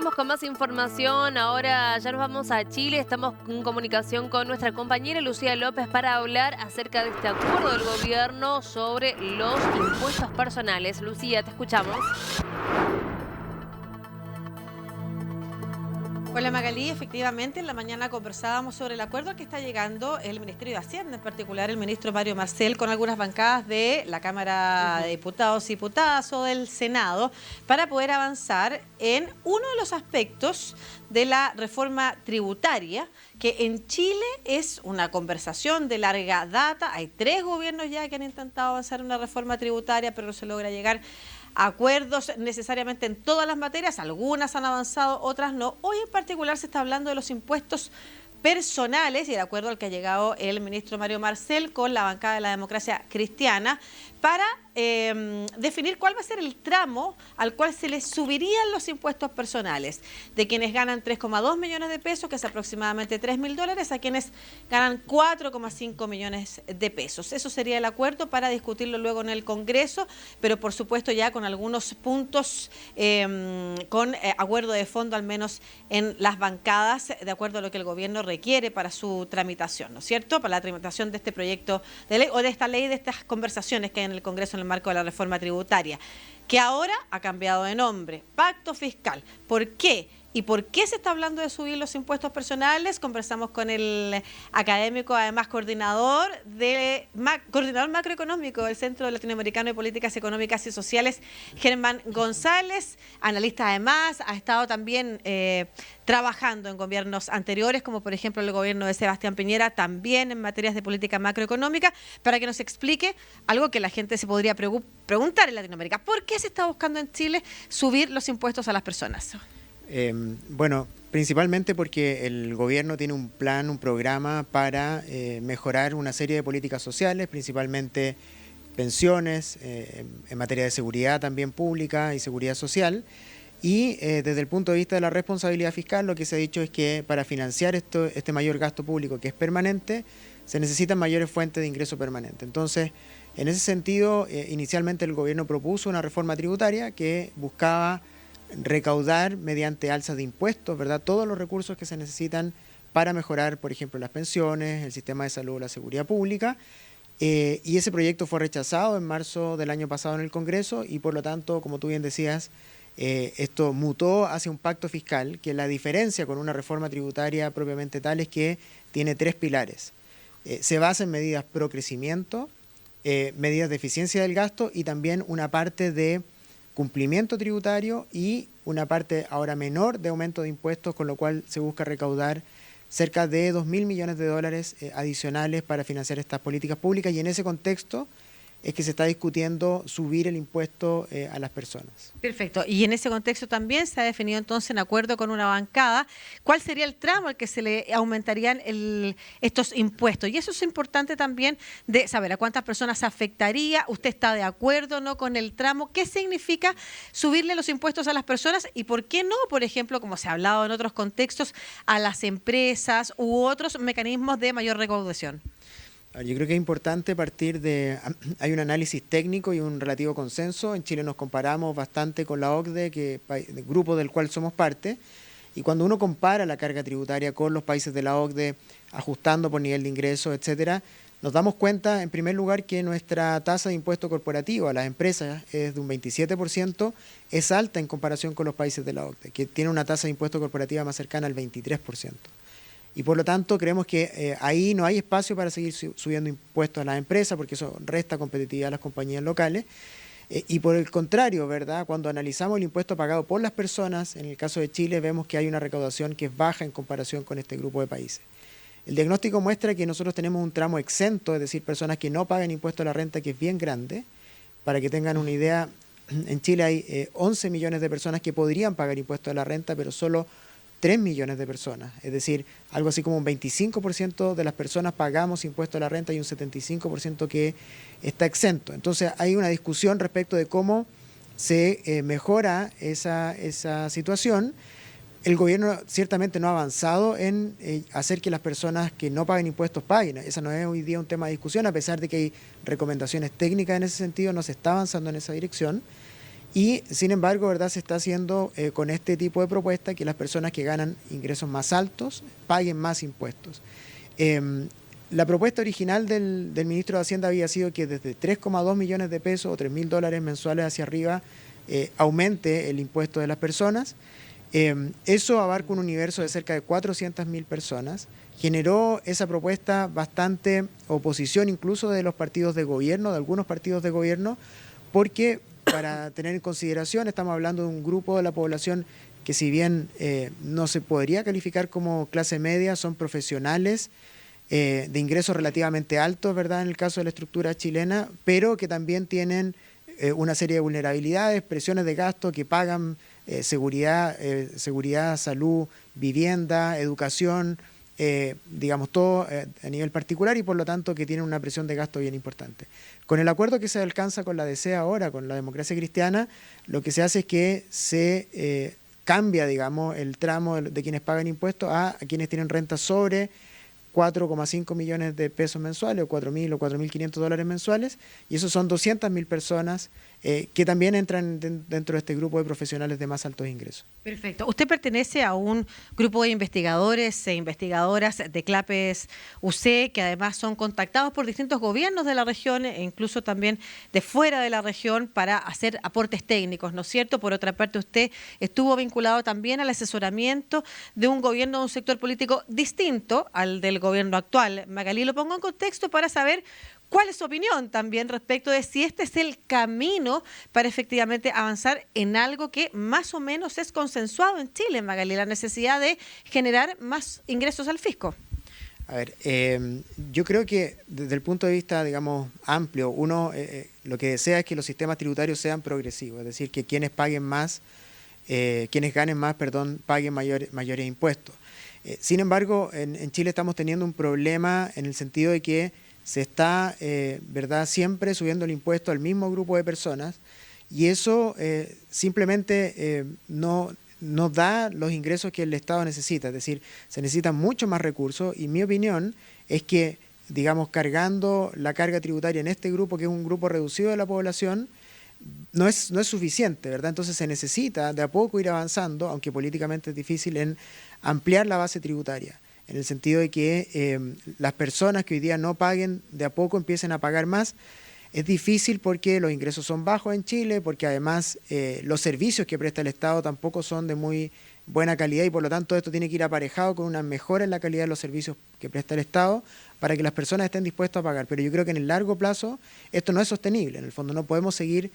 seguimos con más información. Ahora ya nos vamos a Chile. Estamos en comunicación con nuestra compañera Lucía López para hablar acerca de este acuerdo del gobierno sobre los impuestos personales. Lucía, te escuchamos. Hola Magalí, efectivamente en la mañana conversábamos sobre el acuerdo al que está llegando el Ministerio de Hacienda, en particular el ministro Mario Marcel, con algunas bancadas de la Cámara de Diputados y Diputadas o del Senado, para poder avanzar en uno de los aspectos de la reforma tributaria, que en Chile es una conversación de larga data. Hay 3 gobiernos ya que han intentado avanzar en una reforma tributaria, pero no se logra llegar acuerdos necesariamente en todas las materias, algunas han avanzado, otras no. Hoy en particular se está hablando de los impuestos personales y el acuerdo al que ha llegado el ministro Mario Marcel con la bancada de la Democracia Cristiana para definir cuál va a ser el tramo al cual se les subirían los impuestos personales de quienes ganan 3,2 millones de pesos, que es aproximadamente $3.000, a quienes ganan 4,5 millones de pesos. Eso sería el acuerdo para discutirlo luego en el Congreso, pero por supuesto ya con algunos puntos, con acuerdo de fondo al menos en las bancadas, de acuerdo a lo que el gobierno requiere para su tramitación, ¿no es cierto? Para la tramitación de este proyecto de ley o de esta ley, de estas conversaciones que hay en el Congreso en el marco de la reforma tributaria, que ahora ha cambiado de nombre, Pacto Fiscal. ¿Por qué? ¿Y por qué se está hablando de subir los impuestos personales? Conversamos con el académico, además coordinador macroeconómico del Centro Latinoamericano de Políticas Económicas y Sociales, Germán González, analista además, ha estado también trabajando en gobiernos anteriores, como por ejemplo el gobierno de Sebastián Piñera, también en materias de política macroeconómica, para que nos explique algo que la gente se podría preguntar en Latinoamérica. ¿Por qué se está buscando en Chile subir los impuestos a las personas? Bueno, principalmente porque el gobierno tiene un plan, un programa para mejorar una serie de políticas sociales, principalmente pensiones, en materia de seguridad también pública y seguridad social. Y desde el punto de vista de la responsabilidad fiscal, lo que se ha dicho es que para financiar este mayor gasto público que es permanente, se necesitan mayores fuentes de ingreso permanente. Entonces, en ese sentido, inicialmente el gobierno propuso una reforma tributaria que buscaba recaudar mediante alzas de impuestos, ¿verdad?, todos los recursos que se necesitan para mejorar, por ejemplo, las pensiones, el sistema de salud, la seguridad pública, y ese proyecto fue rechazado en marzo del año pasado en el Congreso y por lo tanto, como tú bien decías, esto mutó hacia un pacto fiscal, que la diferencia con una reforma tributaria propiamente tal es que tiene 3 pilares. Se basa en medidas pro crecimiento, medidas de eficiencia del gasto y también una parte de cumplimiento tributario y una parte ahora menor de aumento de impuestos, con lo cual se busca recaudar cerca de $2.000 millones adicionales para financiar estas políticas públicas, y en ese contexto es que se está discutiendo subir el impuesto a las personas. Perfecto. Y en ese contexto también se ha definido entonces, en acuerdo con una bancada, cuál sería el tramo al que se le aumentarían estos impuestos. Y eso es importante también de saber a cuántas personas afectaría. ¿Usted está de acuerdo, no, con el tramo? ¿Qué significa subirle los impuestos a las personas? Y por qué no, por ejemplo, como se ha hablado en otros contextos, a las empresas u otros mecanismos de mayor recaudación? Yo creo que es importante partir de... Hay un análisis técnico y un relativo consenso. En Chile nos comparamos bastante con la OCDE, el grupo del cual somos parte, y cuando uno compara la carga tributaria con los países de la OCDE, ajustando por nivel de ingresos, etcétera, nos damos cuenta, en primer lugar, que nuestra tasa de impuesto corporativo a las empresas es de un 27%, es alta en comparación con los países de la OCDE, que tiene una tasa de impuesto corporativa más cercana al 23%. Y por lo tanto creemos que ahí no hay espacio para seguir subiendo impuestos a las empresas, porque eso resta competitividad a las compañías locales. Y por el contrario, ¿verdad?, cuando analizamos el impuesto pagado por las personas, en el caso de Chile vemos que hay una recaudación que es baja en comparación con este grupo de países. El diagnóstico muestra que nosotros tenemos un tramo exento, es decir, personas que no pagan impuesto a la renta, que es bien grande. Para que tengan una idea, en Chile hay 11 millones de personas que podrían pagar impuesto a la renta, pero solo 3 millones de personas, es decir, algo así como un 25% de las personas pagamos impuesto a la renta y un 75% que está exento. Entonces hay una discusión respecto de cómo se mejora esa situación. El gobierno ciertamente no ha avanzado en hacer que las personas que no paguen impuestos paguen. Esa no es hoy día un tema de discusión, a pesar de que hay recomendaciones técnicas en ese sentido, no se está avanzando en esa dirección. Y sin embargo, ¿verdad?, se está haciendo con este tipo de propuesta que las personas que ganan ingresos más altos paguen más impuestos. La propuesta original del ministro de Hacienda había sido que desde 3,2 millones de pesos o $3.000 mensuales hacia arriba aumente el impuesto de las personas. Eso abarca un universo de cerca de 400.000 personas. Generó esa propuesta bastante oposición incluso de los partidos de gobierno, de algunos partidos de gobierno, porque para tener en consideración estamos hablando de un grupo de la población que, si bien no se podría calificar como clase media, son profesionales de ingresos relativamente altos, ¿verdad?, en el caso de la estructura chilena, pero que también tienen una serie de vulnerabilidades, presiones de gasto, que pagan seguridad, salud, vivienda, educación, digamos todo a nivel particular, y por lo tanto que tienen una presión de gasto bien importante. Con el acuerdo que se alcanza con la DC ahora, con la Democracia Cristiana, lo que se hace es que se cambia, digamos, el tramo de quienes pagan impuestos a quienes tienen rentas sobre 4,5 millones de pesos mensuales, o 4.000 o $4.500 mensuales, y eso son 200.000 personas que también entran dentro de este grupo de profesionales de más altos ingresos. Perfecto. Usted pertenece a un grupo de investigadores e investigadoras de CLAPES UC, que además son contactados por distintos gobiernos de la región e incluso también de fuera de la región para hacer aportes técnicos, ¿no es cierto? Por otra parte, usted estuvo vinculado también al asesoramiento de un gobierno de un sector político distinto al del gobierno actual. Magalí, lo pongo en contexto para saber ¿cuál es su opinión también respecto de si este es el camino para efectivamente avanzar en algo que más o menos es consensuado en Chile, Magalí, la necesidad de generar más ingresos al fisco? A ver, yo creo que desde el punto de vista, digamos, amplio, uno lo que desea es que los sistemas tributarios sean progresivos, es decir, que quienes paguen más, quienes ganen más, perdón, paguen mayores impuestos. Sin embargo, en Chile estamos teniendo un problema en el sentido de que se está, ¿verdad?, siempre subiendo el impuesto al mismo grupo de personas, y eso simplemente no da los ingresos que el Estado necesita. Es decir, se necesitan mucho más recursos, y mi opinión es que, digamos, cargando la carga tributaria en este grupo, que es un grupo reducido de la población, no es suficiente, ¿verdad? Entonces se necesita de a poco ir avanzando, aunque políticamente es difícil, en ampliar la base tributaria, en el sentido de que las personas que hoy día no paguen, de a poco empiecen a pagar más. Es difícil porque los ingresos son bajos en Chile, porque además los servicios que presta el Estado tampoco son de muy buena calidad, y por lo tanto esto tiene que ir aparejado con una mejora en la calidad de los servicios que presta el Estado para que las personas estén dispuestas a pagar. Pero yo creo que en el largo plazo esto no es sostenible. En el fondo no podemos seguir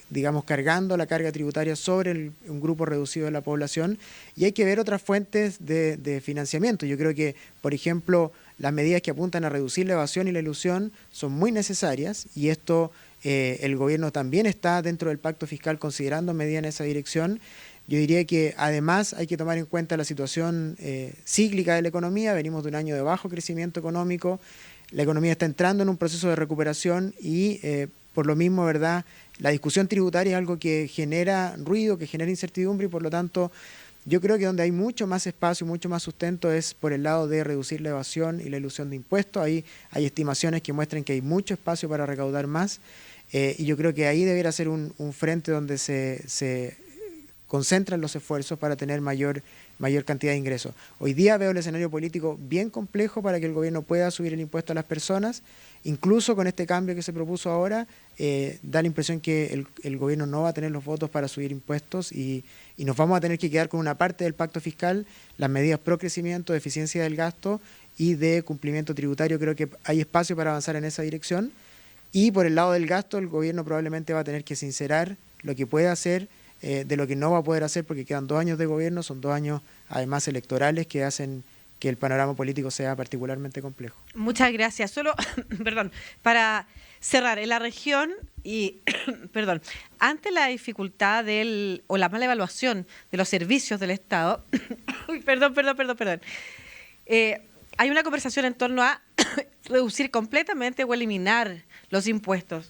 digamos, cargando la carga tributaria sobre un grupo reducido de la población, y hay que ver otras fuentes de financiamiento. Yo creo que, por ejemplo, las medidas que apuntan a reducir la evasión y la elusión son muy necesarias, y esto el gobierno también está dentro del pacto fiscal considerando medidas en esa dirección. Yo diría que además hay que tomar en cuenta la situación cíclica de la economía. Venimos de un año de bajo crecimiento económico, la economía está entrando en un proceso de recuperación, y por lo mismo, ¿verdad?, la discusión tributaria es algo que genera ruido, que genera incertidumbre, y por lo tanto yo creo que donde hay mucho más espacio, mucho más sustento es por el lado de reducir la evasión y la ilusión de impuestos. Ahí hay estimaciones que muestran que hay mucho espacio para recaudar más, y yo creo que ahí debería ser un frente donde se concentran los esfuerzos para tener mayor cantidad de ingresos. Hoy día veo el escenario político bien complejo para que el gobierno pueda subir el impuesto a las personas. Incluso con este cambio que se propuso ahora, da la impresión que el gobierno no va a tener los votos para subir impuestos, y nos vamos a tener que quedar con una parte del pacto fiscal, las medidas pro crecimiento, de eficiencia del gasto y de cumplimiento tributario. Creo que hay espacio para avanzar en esa dirección, y por el lado del gasto el gobierno probablemente va a tener que sincerar lo que puede hacer de lo que no va a poder hacer, porque quedan 2 años de gobierno, son 2 años además electorales que hacen que el panorama político sea particularmente complejo. Muchas gracias. Solo, perdón, para cerrar, en la región y, perdón, ante la dificultad o la mala evaluación de los servicios del Estado, perdón, hay una conversación en torno a reducir completamente o eliminar los impuestos.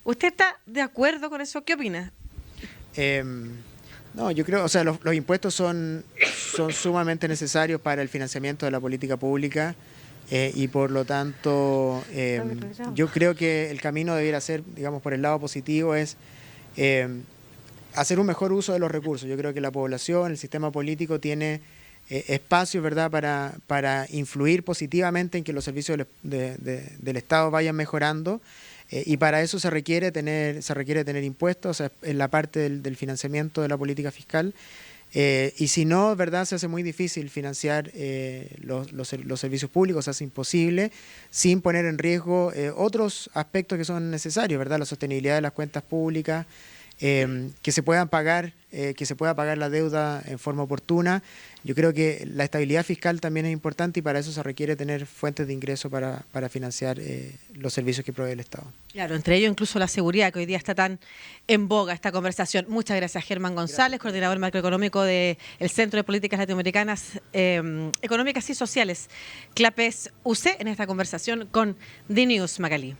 ¿Usted está de acuerdo con eso? ¿Qué opina? No, yo creo, o sea, los impuestos son sumamente necesarios para el financiamiento de la política pública, y por lo tanto yo creo que el camino debiera ser, digamos, por el lado positivo, es hacer un mejor uso de los recursos. Yo creo que la población, el sistema político tiene espacios, ¿verdad?, para influir positivamente en que los servicios del Estado vayan mejorando, y para eso se requiere tener impuestos, o sea, en la parte del financiamiento de la política fiscal. Y si no, ¿verdad?, se hace muy difícil financiar los servicios públicos, se hace imposible, sin poner en riesgo otros aspectos que son necesarios, ¿verdad?, la sostenibilidad de las cuentas públicas, que se pueda pagar la deuda en forma oportuna. Yo creo que la estabilidad fiscal también es importante, y para eso se requiere tener fuentes de ingreso para financiar los servicios que provee el Estado. Claro, entre ellos incluso la seguridad, que hoy día está tan en boga esta conversación. Muchas gracias, Germán González, coordinador macroeconómico del Centro de Políticas Latinoamericanas Económicas y Sociales, CLAPES UC, en esta conversación con The News Magalí.